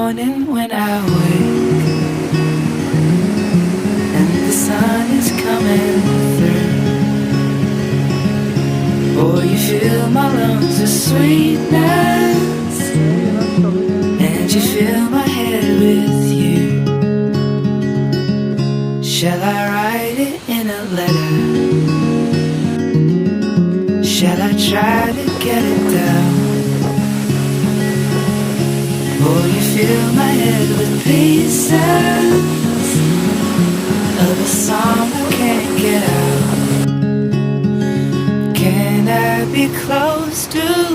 morning when I wake and the sun is coming through. Oh, you fill my lungs with sweetness, and you fill my head with you. Shall I write it in a letter? Shall I try to get it down? Oh, you fill my head with pieces of a song I can't get out. Can I be close to